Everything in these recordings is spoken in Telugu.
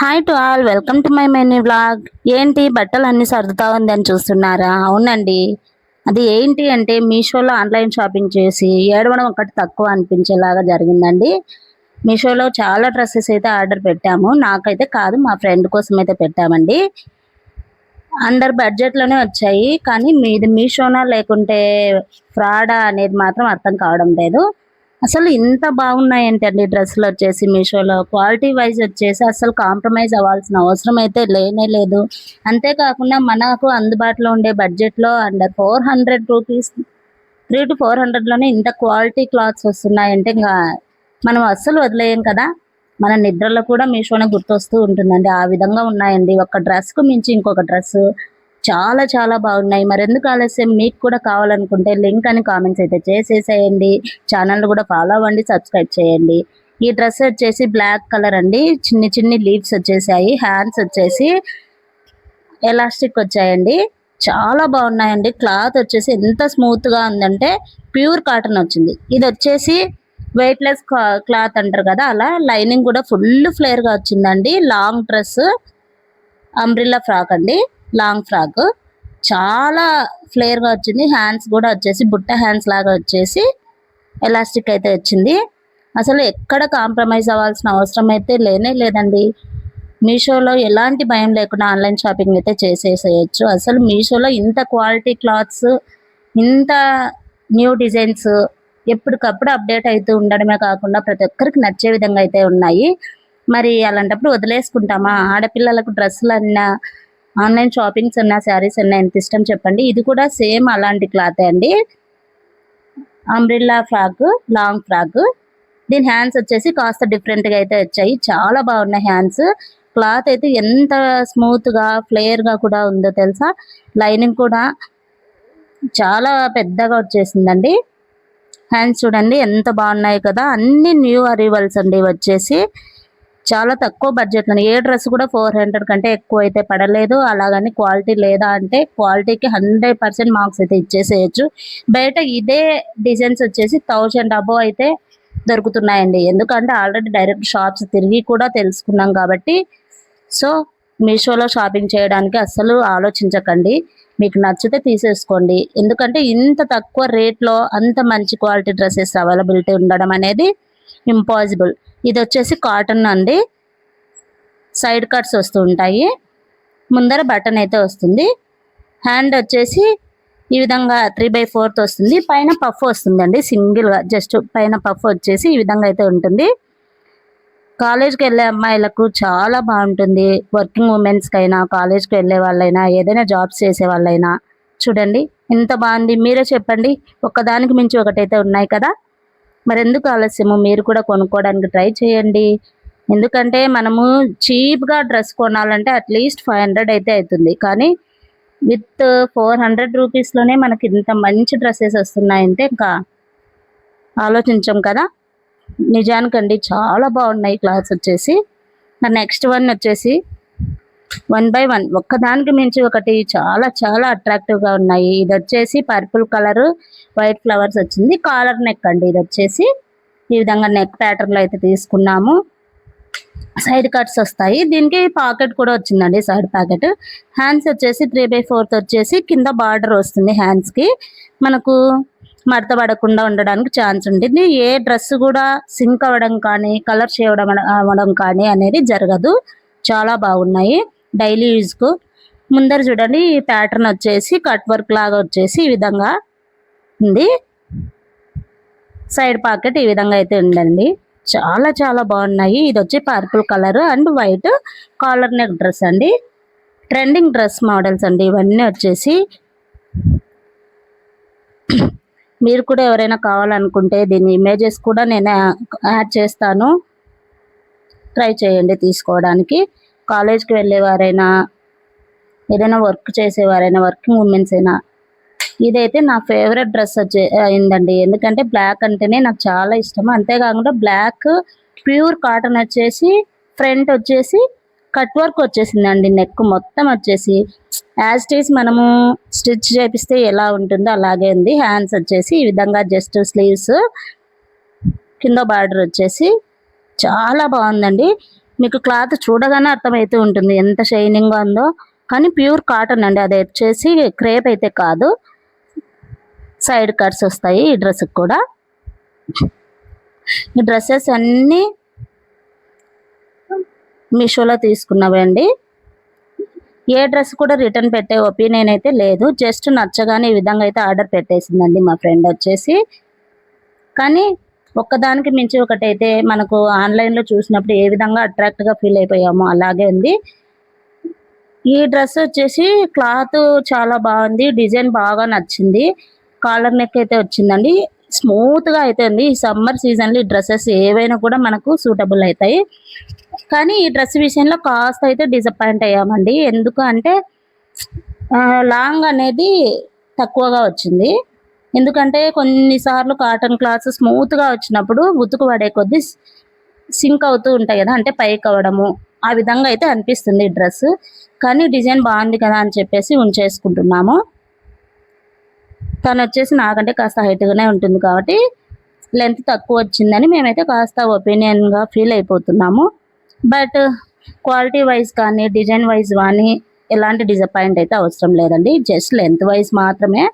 Hi to all, welcome to my many vlog. ఏంటి బట్టలు అన్ని సర్దుతా ఉంది అని చూస్తున్నారా? అవునండి, అది ఏంటి అంటే మీషోలో ఆన్లైన్ షాపింగ్ చేసి ఏడవడం ఒకటి తక్కువ అనిపించేలాగా జరిగిందండి. మీషోలో చాలా డ్రెస్సెస్ అయితే ఆర్డర్ పెట్టాము. నాకైతే కాదు, మా ఫ్రెండ్ కోసం అయితే పెట్టామండి. అండర్ బడ్జెట్లోనే వచ్చాయి, కానీ మీది మీషోనా లేకుంటే ఫ్రాడా అనేది మాత్రం అర్థం కావడం లేదు. అసలు ఇంత బాగున్నాయంటండి డ్రెస్సులు వచ్చేసి మీషోలో. క్వాలిటీ వైజ్ వచ్చేసి అసలు కాంప్రమైజ్ అవ్వాల్సిన అవసరం అయితే లేనే లేదు. అంతేకాకుండా మనకు అందుబాటులో ఉండే బడ్జెట్లో అండర్ 400 రూపీస్, 300 to 400లోనే ఇంత క్వాలిటీ క్లాత్స్ వస్తున్నాయంటే ఇంకా మనం అస్సలు వదిలేయం కదా. మన నిద్రలో కూడా మీషోనే గుర్తొస్తూ ఉంటుందండి. ఆ విధంగా ఉన్నాయండి. ఒక డ్రెస్కు మించి ఇంకొక డ్రెస్ చాలా చాలా బాగున్నాయి. మరెందుకు ఆలస్యం? మీకు కూడా కావాలనుకుంటే లింక్ అని కామెంట్స్ అయితే చేసేసేయండి. ఛానల్ కూడా ఫాలో అవ్వండి, సబ్స్క్రైబ్ చేయండి. ఈ డ్రెస్ వచ్చేసి బ్లాక్ కలర్ అండి. చిన్ని చిన్ని లీవ్స్ వచ్చేసాయి. హ్యాండ్స్ వచ్చేసి ఎలాస్టిక్ వచ్చాయండి. చాలా బాగున్నాయండి. క్లాత్ వచ్చేసి ఎంత స్మూత్గా ఉందంటే ప్యూర్ కాటన్ వచ్చింది. ఇది వచ్చేసి వెయిట్లెస్ క్లాత్ అంటారు కదా, అలా లైనింగ్ కూడా ఫుల్ ఫ్లేర్గా వచ్చిందండి. లాంగ్ డ్రెస్, అంబ్రిల్లా ఫ్రాక్ అండి, లాంగ్ ఫ్రాక్ చాలా ఫ్లేర్గా వచ్చింది. హ్యాండ్స్ కూడా వచ్చేసి బుట్ట హ్యాండ్స్ లాగా వచ్చేసి ఎలాస్టిక్ అయితే వచ్చింది. అసలు ఎక్కడ కాంప్రమైజ్ అవ్వాల్సిన అవసరం అయితే లేనే లేదండి. మీషోలో ఎలాంటి భయం లేకుండా ఆన్లైన్ షాపింగ్ అయితే చేసేసేయచ్చు. అసలు మీషోలో ఇంత క్వాలిటీ క్లాత్స్, ఇంత న్యూ డిజైన్స్ ఎప్పటికప్పుడు అప్డేట్ అవుతూ ఉండడమే కాకుండా ప్రతి ఒక్కరికి నచ్చే విధంగా అయితే ఉన్నాయి. మరి అలాంటప్పుడు వదిలేసుకుంటామా? ఆడపిల్లలకు డ్రెస్సులు అన్నా, ఆన్లైన్ షాపింగ్స్ అన్నా, శారీస్ అన్నా ఎంత ఇష్టం చెప్పండి. ఇది కూడా సేమ్ అలాంటి క్లాతే అండి. Umbrella frock, long frock. దీని హ్యాండ్స్ వచ్చేసి కాస్త డిఫరెంట్గా అయితే వచ్చాయి. చాలా బాగున్నాయి హ్యాండ్స్. క్లాత్ అయితే ఎంత స్మూత్గా ఫ్లేయర్గా కూడా ఉందో తెలుసా. లైనింగ్ కూడా చాలా పెద్దగా వచ్చేసిందండి. హ్యాండ్స్ చూడండి ఎంత బాగున్నాయి కదా. అన్ని న్యూ అరైవల్స్ అండి. వచ్చేసి చాలా తక్కువ బడ్జెట్లో. ఏ డ్రెస్ కూడా 400 కంటే ఎక్కువ అయితే పడలేదు. అలాగని క్వాలిటీ లేదా అంటే క్వాలిటీకి 100% మార్క్స్ అయితే ఇచ్చేసేయచ్చు. బయట ఇదే డిజైన్స్ వచ్చేసి 1000 అబోవ్ అయితే దొరుకుతున్నాయండి. ఎందుకంటే ఆల్రెడీ డైరెక్ట్ షాప్స్ తిరిగి కూడా తెలుసుకున్నాం కాబట్టి. సో మీషోలో షాపింగ్ చేయడానికి అస్సలు ఆలోచించకండి. మీకు నచ్చితే తీసేసుకోండి. ఎందుకంటే ఇంత తక్కువ రేట్లో అంత మంచి క్వాలిటీ డ్రెస్సెస్ అవైలబిలిటీ ఉండడం అనేది ఇంపాసిబుల్. ఇది వచ్చేసి కాటన్ అండి. సైడ్ కట్స్ వస్తూ ఉంటాయి. ముందర బటన్ అయితే వస్తుంది. హ్యాండ్ వచ్చేసి ఈ విధంగా 3/4 వస్తుంది. పైన పఫ్ వస్తుందండి. సింగిల్గా జస్ట్ పైన పఫ్ వచ్చేసి ఈ విధంగా అయితే ఉంటుంది. కాలేజ్కి వెళ్ళే అమ్మాయిలకు చాలా బాగుంటుంది. వర్కింగ్ ఉమెన్స్కి అయినా, కాలేజ్కి వెళ్ళే వాళ్ళైనా, ఏదైనా జాబ్స్ చేసే వాళ్ళైనా చూడండి ఎంత బాగుంది. మీరే చెప్పండి. ఒకదానికి మించి ఒకటైతే ఉన్నాయి కదా. మరెందుకు ఆలస్యము? మీరు కూడా కొనుక్కోవడానికి ట్రై చేయండి. ఎందుకంటే మనము చీప్గా డ్రెస్ కొనాలంటే అట్లీస్ట్ 500 అయితే అవుతుంది. కానీ విత్ 400 రూపీస్లోనే మనకి ఇంత మంచి డ్రెస్సెస్ వస్తున్నాయంటే ఇంకా ఆలోచించాం కదా. నిజానికండి చాలా బాగున్నాయి క్లాత్స్ వచ్చేసి. నెక్స్ట్ వన్ వచ్చేసి 1/1 ఒక్కదానికి మించి ఒకటి చాలా చాలా అట్రాక్టివ్గా ఉన్నాయి. ఇది వచ్చేసి పర్పుల్ కలర్, వైట్ ఫ్లవర్స్ వచ్చింది. కాలర్ నెక్ అండి. ఇది వచ్చేసి ఈ విధంగా నెక్ ప్యాటర్న్లో అయితే తీసుకున్నాము. సైడ్ కట్స్ వస్తాయి. దీనికి పాకెట్ కూడా వచ్చిందండి, సైడ్ పాకెట్. హ్యాండ్స్ వచ్చేసి 3/4 వచ్చేసి కింద బార్డర్ వస్తుంది. హ్యాండ్స్కి మనకు మడత పడకుండా ఉండడానికి ఛాన్స్ ఉంటుంది. ఏ డ్రెస్ కూడా సింక్ అవ్వడం కానీ, కలర్ అవ్వడం కానీ అనేది జరగదు. చాలా బాగున్నాయి డైలీ యూజ్కు. ముందర చూడండి ఈ ప్యాటర్న్ వచ్చేసి కట్ వర్క్ లాగా వచ్చేసి ఈ విధంగా ఉంది. సైడ్ పాకెట్ ఈ విధంగా అయితే ఉందండి. చాలా చాలా బాగున్నాయి. ఇది వచ్చి purple colour and white collar neck dress అండి. ట్రెండింగ్ డ్రెస్ మోడల్స్ అండి ఇవన్నీ వచ్చేసి. మీరు కూడా ఎవరైనా కావాలనుకుంటే దీని ఇమేజెస్ కూడా నేను యాడ్ చేస్తాను. ట్రై చేయండి తీసుకోవడానికి. కాలేజ్కి వెళ్ళేవారైనా, ఏదైనా వర్క్ చేసేవారైనా, వర్కింగ్ ఉమెన్స్ అయినా ఇదైతే నా ఫేవరెట్ డ్రెస్ అయిందండి. ఎందుకంటే బ్లాక్ అంటేనే నాకు చాలా ఇష్టం. అంతేకాకుండా బ్లాక్ ప్యూర్ కాటన్ వచ్చేసి ఫ్రంట్ వచ్చేసి కట్ వర్క్ వచ్చేసిందండి. నెక్ మొత్తం వచ్చేసి యాజ్ ఇట్ ఈస్ మనము స్టిచ్ చేపిస్తే ఎలా ఉంటుందో అలాగే ఉంది. హ్యాండ్స్ వచ్చేసి ఈ విధంగా జస్ట్ స్లీవ్స్, కింద బార్డర్ వచ్చేసి చాలా బాగుందండి. మీకు క్లాత్ చూడగానే అర్థమైతే ఉంటుంది ఎంత షైనింగ్గా ఉందో. కానీ ప్యూర్ కాటన్ అండి, అది వచ్చేసి క్రేప్ అయితే కాదు. సైడ్ కట్స్ వస్తాయి ఈ డ్రెస్కి కూడా. ఈ డ్రెస్సెస్ అన్నీ మీషోలో తీసుకున్నవండి. ఏ డ్రెస్ కూడా రిటర్న్ పెట్టే ఒపీనియన్ అయితే లేదు. జస్ట్ నచ్చగానే ఈ విధంగా అయితే ఆర్డర్ పెట్టేసిందండి మా ఫ్రెండ్ వచ్చేసి. కానీ ఒక్కదానికి మించి ఒకటైతే మనకు ఆన్లైన్లో చూసినప్పుడు ఏ విధంగా అట్రాక్ట్గా ఫీల్ అయిపోయామో అలాగే ఉంది. ఈ డ్రెస్ వచ్చేసి క్లాత్ చాలా బాగుంది, డిజైన్ బాగా నచ్చింది. కాలర్ నెక్ అయితే వచ్చిందండి, స్మూత్గా అయితే ఉంది. ఈ సమ్మర్ సీజన్లో ఈ డ్రెస్సెస్ ఏవైనా కూడా మనకు సూటబుల్ అవుతాయి. కానీ ఈ డ్రెస్ విషయంలో కాస్త అయితే డిసప్పాయింట్ అయ్యామండి. ఎందుకు అంటే లాంగ్ అనేది తక్కువగా వచ్చింది. ఎందుకంటే కొన్నిసార్లు కాటన్ క్లాత్స్ స్మూత్గా వచ్చినప్పుడు ఉతుకు పడే కొద్దీ సింక్ అవుతూ ఉంటాయి కదా, అంటే పైకి అవ్వడము ఆ విధంగా అయితే అనిపిస్తుంది ఈ డ్రెస్. కానీ డిజైన్ బాగుంది కదా అని చెప్పేసి ఉంచేసుకుంటున్నాము. తను వచ్చేసి నాకంటే కాస్త హైట్గానే ఉంటుంది కాబట్టి లెంత్ తక్కువ వచ్చిందని మేమైతే కాస్త ఒపీనియన్గా ఫీల్ అయిపోతున్నాము. బట్ క్వాలిటీ వైజ్ కానీ డిజైన్ వైజ్ కానీ ఎలాంటి డిసప్పాయింట్ అయితే అవసరం లేదండి. జస్ట్ లెంత్ వైజ్ మాత్రమే.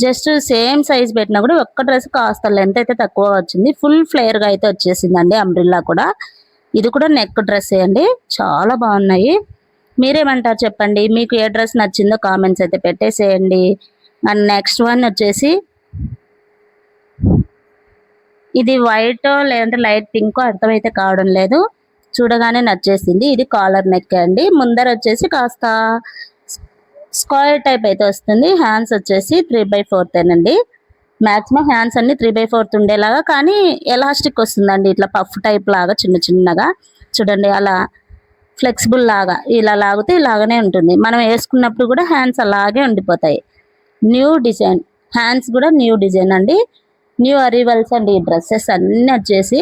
జస్ట్ సేమ్ సైజ్ పెట్టినా కూడా ఒక్క డ్రెస్ కాస్త లెంత్ అయితే తక్కువ వచ్చింది. ఫుల్ ఫ్లేయర్గా అయితే వచ్చేసిందండి అంబ్రిల్లా కూడా. ఇది కూడా నెక్ డ్రెస్సే అండి, చాలా బాగున్నాయి. మీరేమంటారు చెప్పండి, మీకు ఏ డ్రెస్ నచ్చిందో కామెంట్స్ అయితే పెట్టేసేయండి. అండ్ నెక్స్ట్ వన్ వచ్చేసి ఇది వైట్ లేదంటే లైట్ పింక్ అర్థమైతే కావడం లేదు, చూడగానే నచ్చేసింది. ఇది కాలర్ నెక్ అండి. ముందర వచ్చేసి కాస్త స్క్వేర్ టైప్ అయితే వస్తుంది. హ్యాండ్స్ వచ్చేసి 3/4 అండి. మ్యాక్సిమం హ్యాండ్స్ అన్ని 3/4 ఉండేలాగా, కానీ ఎలాస్టిక్ వస్తుందండి ఇట్లా పఫ్ టైప్ లాగా చిన్న చిన్నగా. చూడండి అలా ఫ్లెక్సిబుల్ లాగా ఇలా లాగితే ఇలాగనే ఉంటుంది. మనం వేసుకున్నప్పుడు కూడా హ్యాండ్స్ అలాగే ఉండిపోతాయి. న్యూ డిజైన్, హ్యాండ్స్ కూడా న్యూ డిజైన్ అండి. న్యూ అరైవల్స్ అండి ఈ డ్రెస్సెస్ అన్నీ వచ్చేసి.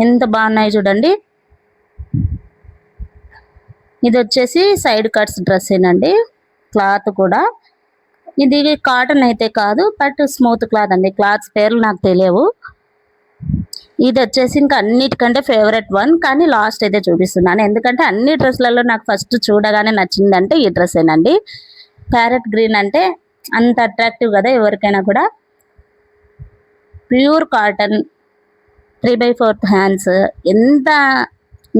ఎంత బాగున్నాయి చూడండి. ఇది వచ్చేసి సైడ్ కట్స్ డ్రెస్సేనండి. క్లాత్ కూడా ఇది కాటన్ అయితే కాదు, బట్ స్మూత్ క్లాత్ అండి. క్లాత్స్ పేర్లు నాకు తెలియవు. ఇది వచ్చేసి ఇంకా అన్నిటికంటే ఫేవరెట్ వన్, కానీ లాస్ట్ అయితే చూపిస్తున్నాను. ఎందుకంటే అన్ని డ్రెస్లలో నాకు ఫస్ట్ చూడగానే నచ్చిందంటే ఈ డ్రెస్సేనండి. ప్యారెట్ గ్రీన్ అంటే అంత అట్రాక్టివ్ కదా ఎవరికైనా కూడా. ప్యూర్ కాటన్ 3/4 హ్యాండ్స్, ఎంత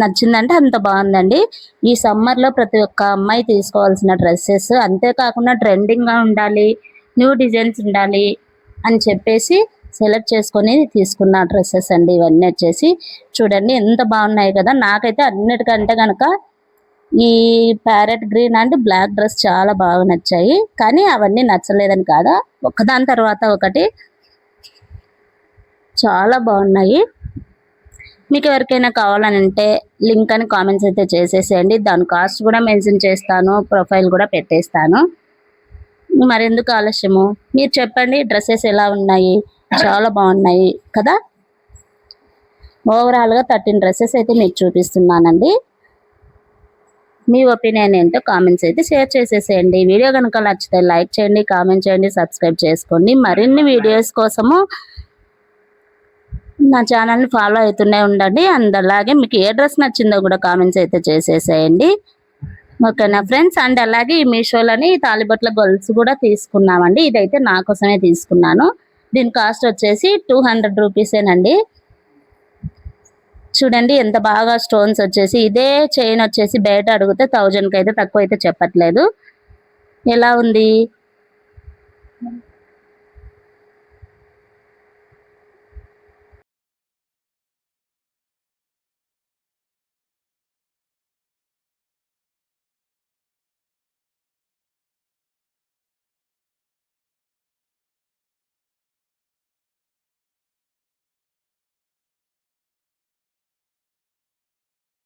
నచ్చిందంటే అంత బాగుందండి. ఈ సమ్మర్లో ప్రతి ఒక్క అమ్మాయి తీసుకోవాల్సిన డ్రెస్సెస్. అంతేకాకుండా ట్రెండింగ్గా ఉండాలి, న్యూ డిజైన్స్ ఉండాలి అని చెప్పేసి సెలెక్ట్ చేసుకొని తీసుకున్న డ్రెస్సెస్ అండి ఇవన్నీ వచ్చేసి. చూడండి ఎంత బాగున్నాయి కదా. నాకైతే అన్నిటికంటే కనుక ఈ parrot green and black dress చాలా బాగా నచ్చాయి. కానీ అవన్నీ నచ్చలేదని కాదా, ఒకదాని తర్వాత ఒకటి చాలా బాగున్నాయి. మీకు ఎవరికైనా కావాలనంటే లింక్ అని కామెంట్స్ అయితే చేసేసేయండి. దాని కాస్ట్ కూడా మెన్షన్ చేస్తాను, ప్రొఫైల్ కూడా పెట్టేస్తాను. మరెందుకు ఆలస్యము, మీరు చెప్పండి డ్రెస్సెస్ ఎలా ఉన్నాయి. చాలా బాగున్నాయి కదా. ఓవరాల్గా 13 డ్రెస్సెస్ అయితే మీకు చూపిస్తున్నానండి. మీ ఒపీనియన్ ఏంటో కామెంట్స్ అయితే షేర్ చేసేసేయండి. వీడియో కనుక నచ్చితే లైక్ చేయండి, కామెంట్ చేయండి, సబ్స్క్రైబ్ చేసుకోండి. మరిన్ని వీడియోస్ కోసము నా ఛానల్ని ఫాలో అవుతూనే ఉండండి. అండ్ అలాగే మీకు ఏ డ్రెస్ నచ్చిందో కూడా కామెంట్స్ అయితే చేసేసేయండి. ఓకేనా ఫ్రెండ్స్. అండ్ అలాగే ఈ మీషోలోని తాలిబొట్ల గొలుసు కూడా తీసుకున్నామండి. ఇదైతే నా కోసమే తీసుకున్నాను. దీని కాస్ట్ వచ్చేసి 200 రూపీసేనండి. చూడండి ఎంత బాగా స్టోన్స్ వచ్చేసి. ఇదే చైన్ వచ్చేసి బయట అడిగితే 1000కి అయితే తక్కువ అయితే చెప్పట్లేదు. ఎలా ఉంది